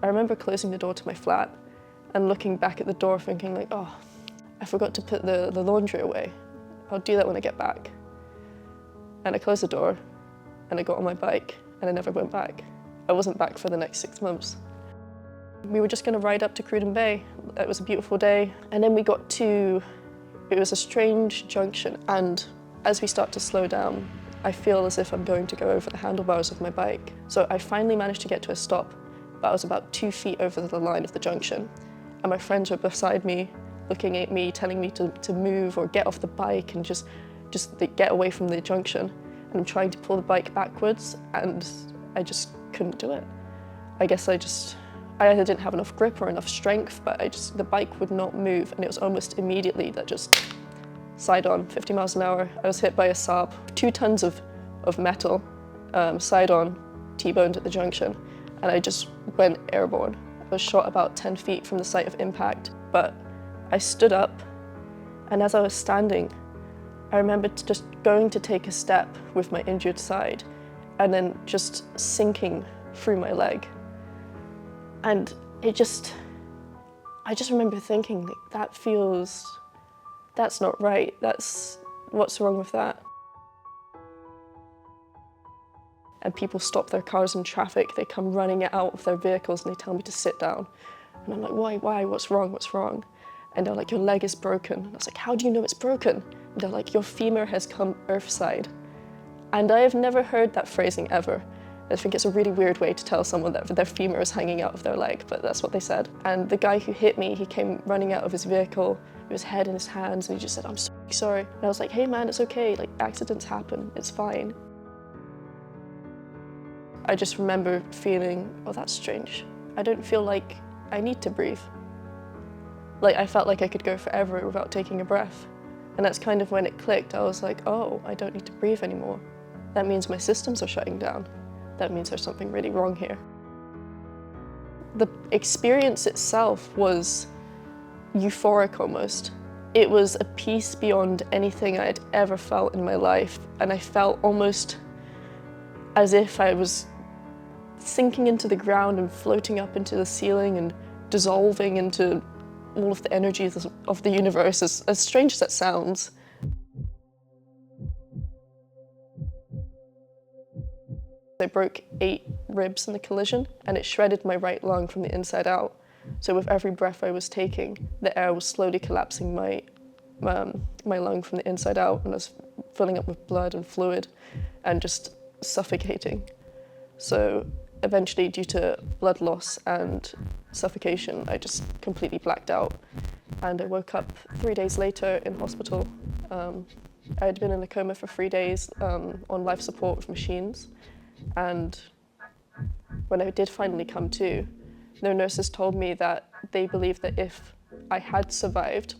I remember closing the door to my flat and looking back at the door thinking like, oh, I forgot to put the laundry away. I'll do that when I get back. And I closed the door and I got on my bike and I never went back. I wasn't back for the next 6 months. We were just going to ride up to Cruden Bay. It was a beautiful day. And then we got to, it was a strange junction. And as we start to slow down, I feel as if I'm going to go over the handlebars of my bike. So I finally managed to get to a stop, but I was about 2 feet over the line of the junction. And my friends were beside me, looking at me, telling me to move or get off the bike and just get away from the junction. And I'm trying to pull the bike backwards and I just couldn't do it. I guess I either didn't have enough grip or enough strength, but the bike would not move, and it was almost immediately that just side on, 50 miles an hour. I was hit by a Saab, 2 tons of metal, side on, T-boned at the junction, and I just went airborne. I was shot about 10 feet from the site of impact, but I stood up, and as I was standing, I remember just going to take a step with my injured side, and then just sinking through my leg. And I just remember thinking, like, that's not right. What's wrong with that? And people stop their cars in traffic, they come running out of their vehicles and they tell me to sit down. And I'm like, why, what's wrong? And they're like, your leg is broken. And I was like, how do you know it's broken? And they're like, your femur has come earthside. And I have never heard that phrasing ever. I think it's a really weird way to tell someone that their femur is hanging out of their leg, but that's what they said. And the guy who hit me, he came running out of his vehicle with his head in his hands, and he just said, I'm sorry. And I was like, hey man, it's okay, like accidents happen, it's fine. I just remember feeling, oh, that's strange. I don't feel like I need to breathe. Like, I felt like I could go forever without taking a breath. And that's kind of when it clicked. I was like, oh, I don't need to breathe anymore. That means my systems are shutting down. That means there's something really wrong here. The experience itself was euphoric almost. It was a peace beyond anything I'd ever felt in my life, and I felt almost as if I was sinking into the ground and floating up into the ceiling and dissolving into all of the energies of the universe, as strange as that sounds. I broke 8 ribs in the collision, and it shredded my right lung from the inside out. So with every breath I was taking, the air was slowly collapsing my lung from the inside out, and I was filling up with blood and fluid and just suffocating. So eventually, due to blood loss and suffocation, I just completely blacked out. And I woke up 3 days later in hospital. I had been in a coma for 3 days on life support with machines. And when I did finally come to, the nurses told me that they believed that if I had survived,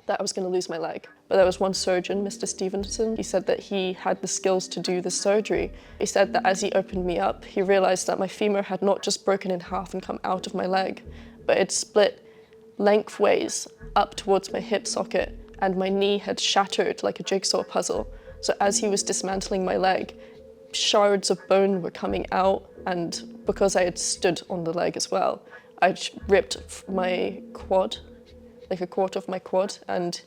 that I was going to lose my leg. But there was one surgeon, Mr. Stevenson, he said that he had the skills to do the surgery. He said that as he opened me up, he realized that my femur had not just broken in half and come out of my leg, but it split lengthways up towards my hip socket, and my knee had shattered like a jigsaw puzzle. So as he was dismantling my leg, shards of bone were coming out, and because I had stood on the leg as well, I ripped my quad, like a quarter of my quad, and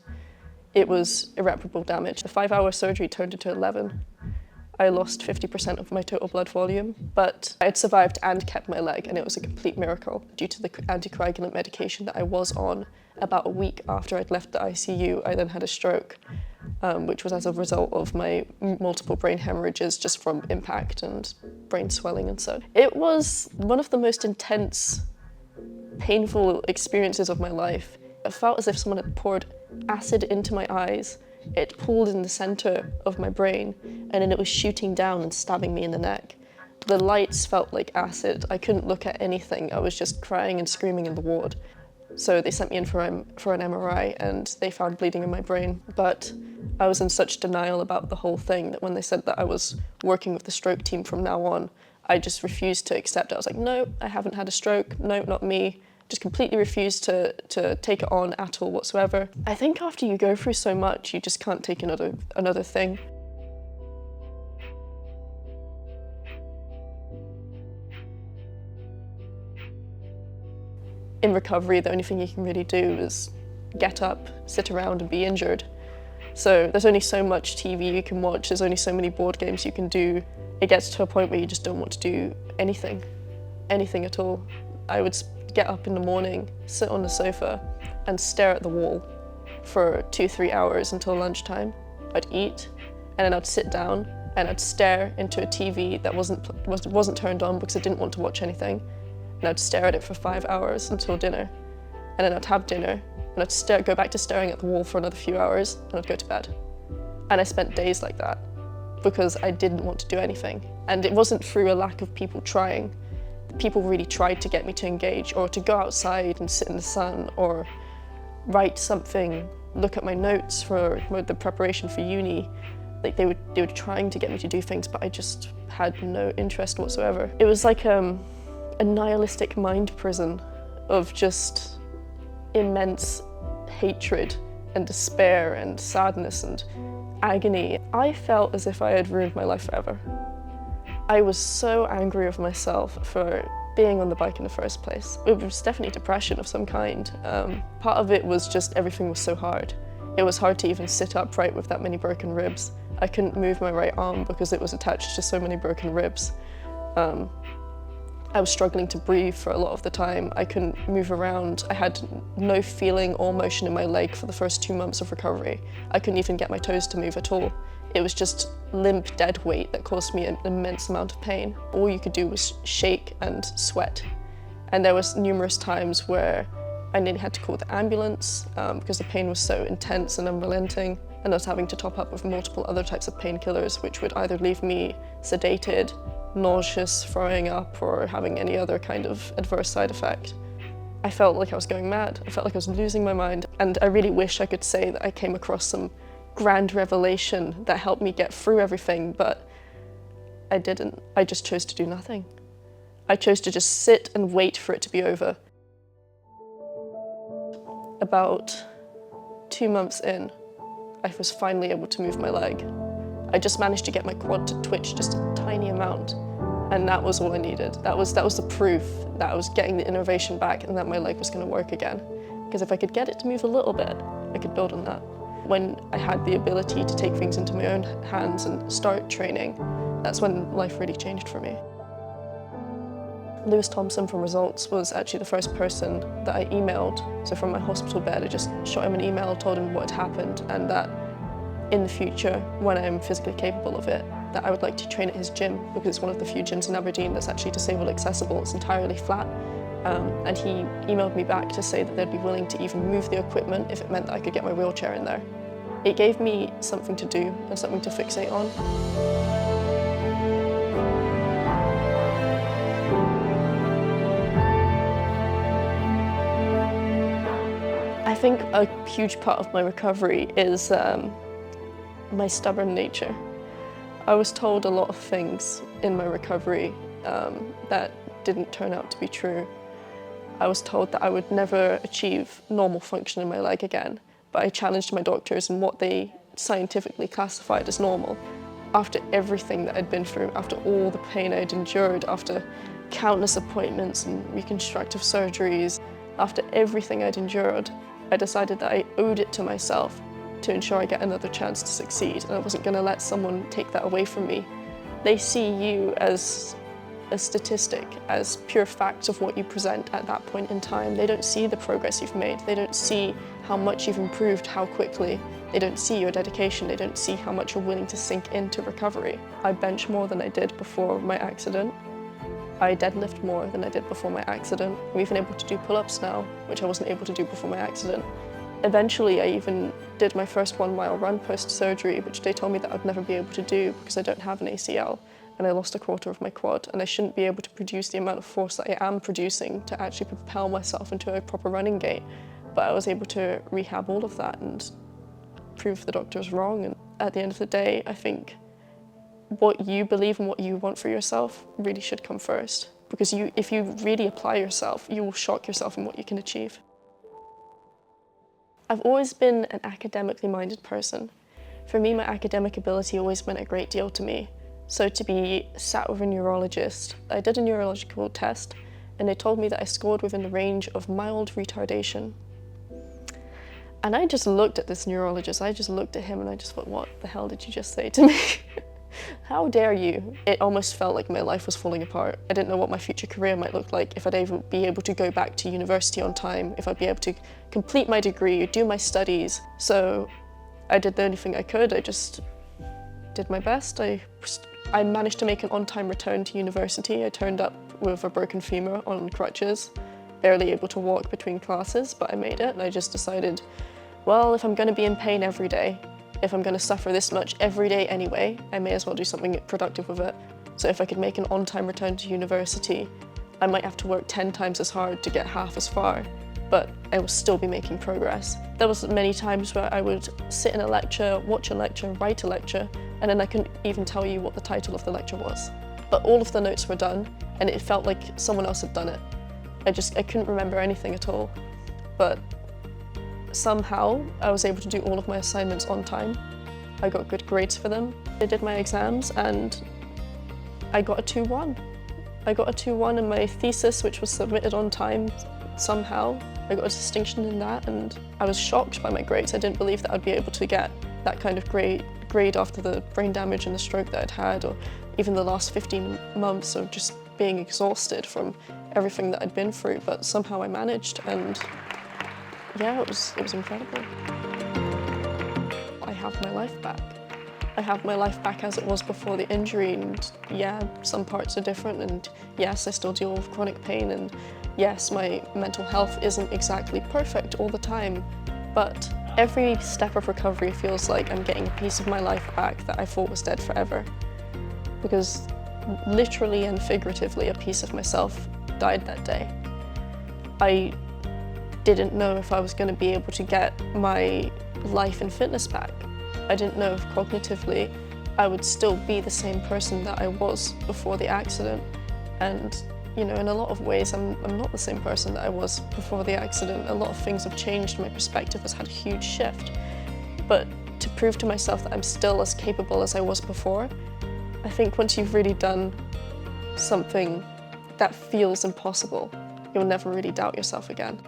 it was irreparable damage. The 5-hour surgery turned into 11. I lost 50% of my total blood volume, but I had survived and kept my leg, and it was a complete miracle due to the anticoagulant medication that I was on. About a week after I'd left the ICU, I then had a stroke, which was as a result of my multiple brain hemorrhages just from impact and brain swelling and so. It was one of the most intense, painful experiences of my life. It felt as if someone had poured acid into my eyes. It pooled in the center of my brain, and then it was shooting down and stabbing me in the neck. The lights felt like acid. I couldn't look at anything. I was just crying and screaming in the ward. So they sent me in for an MRI, and they found bleeding in my brain. But I was in such denial about the whole thing that when they said that I was working with the stroke team from now on, I just refused to accept it. I was like, no, I haven't had a stroke. No, not me. Just completely refused to take it on at all whatsoever. I think after you go through so much, you just can't take another thing. in recovery, the only thing you can really do is get up, sit around and be injured. So there's only so much TV you can watch, there's only so many board games you can do. It gets to a point where you just don't want to do anything at all. I would get up in the morning, sit on the sofa and stare at the wall for 2-3 hours until lunchtime. I'd eat and then I'd sit down and I'd stare into a TV that wasn't turned on because I didn't want to watch anything. And I'd stare at it for 5 hours until dinner. And then I'd have dinner and I'd go back to staring at the wall for another few hours and I'd go to bed. And I spent days like that because I didn't want to do anything. And it wasn't through a lack of people trying. People really tried to get me to engage or to go outside and sit in the sun or write something, look at my notes for the preparation for uni. Like they were trying to get me to do things, but I just had no interest whatsoever. It was like a nihilistic mind prison of just immense hatred and despair and sadness and agony. I felt as if I had ruined my life forever. I was so angry with myself for being on the bike in the first place. It was definitely depression of some kind. Part of it was just everything was so hard. It was hard to even sit upright with that many broken ribs. I couldn't move my right arm because it was attached to so many broken ribs. I was struggling to breathe for a lot of the time. I couldn't move around. I had no feeling or motion in my leg for the first 2 months of recovery. I couldn't even get my toes to move at all. It was just limp, dead weight that caused me an immense amount of pain. All you could do was shake and sweat. And there was numerous times where I nearly had to call the ambulance because the pain was so intense and unrelenting. And I was having to top up with multiple other types of painkillers, which would either leave me sedated, nauseous, throwing up, or having any other kind of adverse side effect. I felt like I was going mad. I felt like I was losing my mind. And I really wish I could say that I came across some grand revelation that helped me get through everything, but I didn't. I just chose to do nothing. I chose to just sit and wait for it to be over. About 2 months in, I was finally able to move my leg. I just managed to get my quad to twitch just a tiny amount, and that was all I needed. That was the proof that I was getting the innervation back and that my leg was going to work again. Because if I could get it to move a little bit, I could build on that. When I had the ability to take things into my own hands and start training, that's when life really changed for me. Lewis Thompson from Results was actually the first person that I emailed. So from my hospital bed, I just shot him an email, told him what had happened, and that in the future, when I'm physically capable of it, that I would like to train at his gym, because it's one of the few gyms in Aberdeen that's actually disabled accessible. It's entirely flat. And he emailed me back to say that they'd be willing to even move the equipment if it meant that I could get my wheelchair in there. It gave me something to do and something to fixate on. I think a huge part of my recovery is my stubborn nature. I was told a lot of things in my recovery that didn't turn out to be true. I was told that I would never achieve normal function in my leg again, but I challenged my doctors in what they scientifically classified as normal. After everything that I'd been through, after all the pain I'd endured, after countless appointments and reconstructive surgeries, after everything I'd endured, I decided that I owed it to myself to ensure I get another chance to succeed, and I wasn't going to let someone take that away from me. They see you as a statistic, as pure facts of what you present at that point in time. They don't see the progress you've made. They don't see how much you've improved, how quickly. They don't see your dedication. They don't see how much you're willing to sink into recovery. I bench more than I did before my accident. I deadlift more than I did before my accident. I'm even able to do pull-ups now, which I wasn't able to do before my accident. Eventually, I even did my first 1 mile run post-surgery, which they told me that I'd never be able to do because I don't have an ACL, and I lost 1/4 of my quad, and I shouldn't be able to produce the amount of force that I am producing to actually propel myself into a proper running gait. But I was able to rehab all of that and prove the doctors wrong. And at the end of the day, I think what you believe and what you want for yourself really should come first. Because if you really apply yourself, you will shock yourself in what you can achieve. I've always been an academically minded person. For me, my academic ability always meant a great deal to me. So to be sat with a neurologist, I did a neurological test, and they told me that I scored within the range of mild retardation. And I just looked at this neurologist, I just looked at him and I just thought, what the hell did you just say to me? How dare you? It almost felt like my life was falling apart. I didn't know what my future career might look like, if I'd be able to go back to university on time, if I'd be able to complete my degree, do my studies. So I did the only thing I could. I just did my best. I managed to make an on-time return to university. I turned up with a broken femur on crutches, barely able to walk between classes, but I made it. And I just decided, well, if I'm going to be in pain every day, if I'm going to suffer this much every day anyway, I may as well do something productive with it. So if I could make an on-time return to university, I might have to work 10 times as hard to get half as far, but I will still be making progress. There was many times where I would sit in a lecture, watch a lecture, write a lecture, and then I couldn't even tell you what the title of the lecture was. But all of the notes were done, and it felt like someone else had done it. I couldn't remember anything at all, but somehow I was able to do all of my assignments on time. I got good grades for them. I did my exams and I got a 2-1. I got a 2-1 in my thesis, which was submitted on time somehow. I got a distinction in that and I was shocked by my grades. I didn't believe that I'd be able to get that kind of grade after the brain damage and the stroke that I'd had, or even the last 15 months of just being exhausted from everything that I'd been through, but somehow I managed, and yeah, it was incredible. I have my life back. I have my life back as it was before the injury, and yeah, some parts are different, and yes, I still deal with chronic pain, and yes, my mental health isn't exactly perfect all the time, but every step of recovery feels like I'm getting a piece of my life back that I thought was dead forever. Because literally and figuratively, a piece of myself died that day. I didn't know if I was going to be able to get my life and fitness back. I didn't know if cognitively I would still be the same person that I was before the accident. And you know, in a lot of ways, I'm not the same person that I was before the accident. A lot of things have changed, my perspective has had a huge shift. But to prove to myself that I'm still as capable as I was before, I think once you've really done something that feels impossible, you'll never really doubt yourself again.